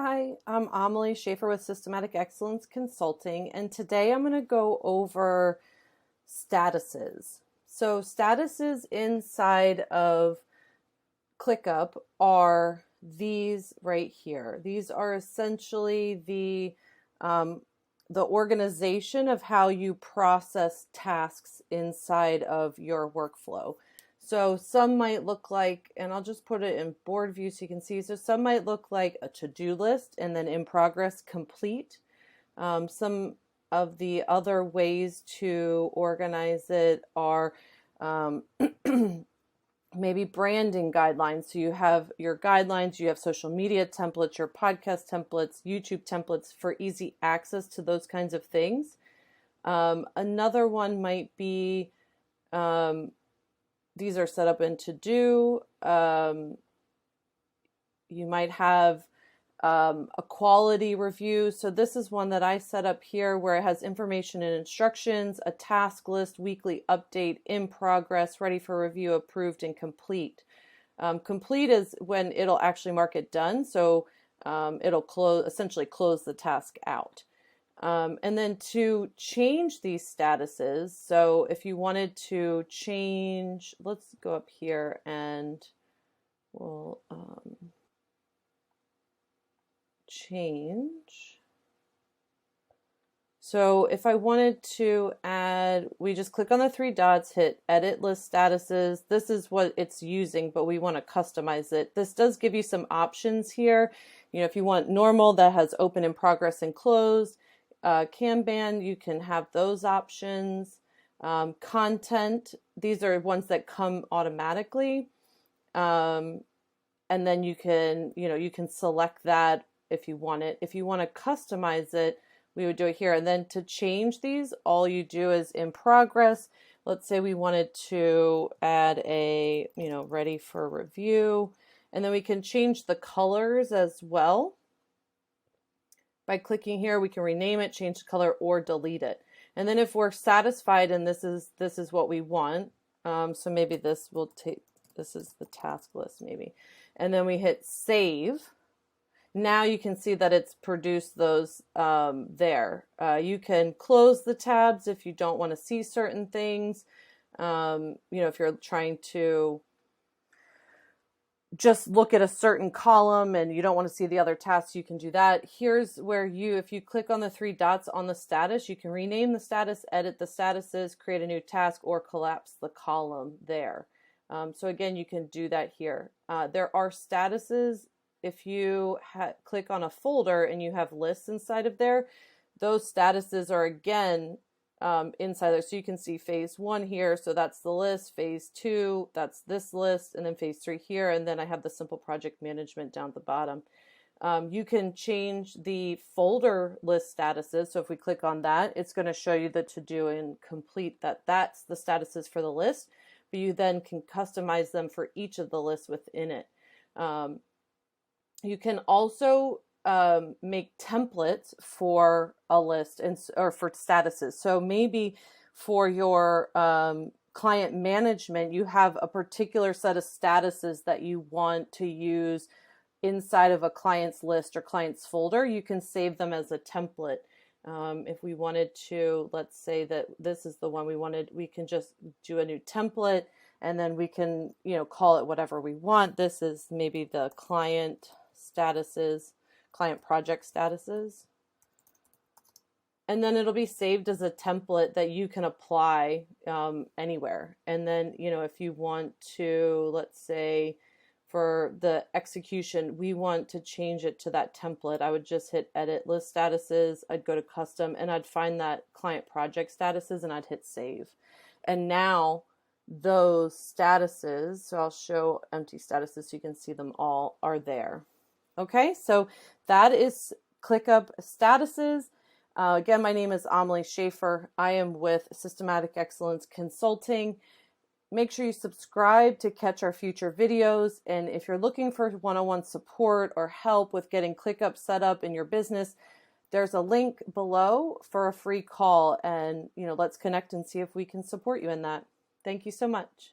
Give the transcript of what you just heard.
Hi, I'm Amalie Schaefer with Systematic Excellence Consulting, and today I'm going to go over statuses. So statuses inside of ClickUp are these right here. These are essentially the organization of how you process tasks inside of your workflow. So some might look like, and I'll just put it in board view so you can see. So some might look like a to-do list and then in progress complete. Some of the other ways to organize it are maybe branding guidelines. So you have your guidelines, you have social media templates, your podcast templates, YouTube templates for easy access to those kinds of things. Another one might be, these are set up in to-do. You might have a quality review. So this is one that I set up here where it has information and instructions, a task list, weekly update, in progress, ready for review, approved, and complete. Complete is when it'll actually mark it done. So it'll essentially close the task out. And then to change these statuses, so if you wanted to change, let's go up here and we'll change. So if I wanted to add, we just click on the three dots, hit edit list statuses. This is what it's using, but we want to customize it. This does give you some options here. You know, if you want normal, that has open, in progress, and closed. Kanban, you can have those options. Content, these are ones that come automatically. And then you can select that if you want it. If you want to customize it, we would do it here. And then to change these, all you do is in progress. Let's say we wanted to add a, ready for review. And then we can change the colors as well. By clicking here, we can rename it, change the color, or delete it. And then if we're satisfied and this is what we want, so maybe this is the task list maybe. And then we hit save. Now you can see that it's produced those there. You can close the tabs if you don't want to see certain things. If you're trying to just look at a certain column and you don't want to see the other tasks, you can do that. Here's where if you click on the three dots on the status, you can rename the status, edit the statuses, create a new task, or collapse the column there. So again, you can do that here. There are statuses. If you click on a folder and you have lists inside of there, those statuses are again inside there. So you can see phase 1 here. So that's the list. Phase 2, that's this list. And then phase 3 here. And then I have the simple project management down at the bottom. You can change the folder list statuses. So if we click on that, it's going to show you the to-do and complete that's the statuses for the list. But you then can customize them for each of the lists within it. You can also make templates for a list or for statuses. So maybe for your client management, you have a particular set of statuses that you want to use inside of a client's list or client's folder. You can save them as a template. If we wanted to, let's say that this is the one we wanted, we can just do a new template and then we can, call it whatever we want. This is maybe the client statuses, client project statuses. And then it'll be saved as a template that you can apply anywhere. And then, if you want to, let's say for the execution, we want to change it to that template, I would just hit edit list statuses. I'd go to custom and I'd find that client project statuses and I'd hit save. And now those statuses, so I'll show empty statuses so you can see them all, are there. Okay, so that is ClickUp Statuses. Again, my name is Amalie Schaefer. I am with Systematic Excellence Consulting. Make sure you subscribe to catch our future videos. And if you're looking for one-on-one support or help with getting ClickUp set up in your business, there's a link below for a free call. And, let's connect and see if we can support you in that. Thank you so much.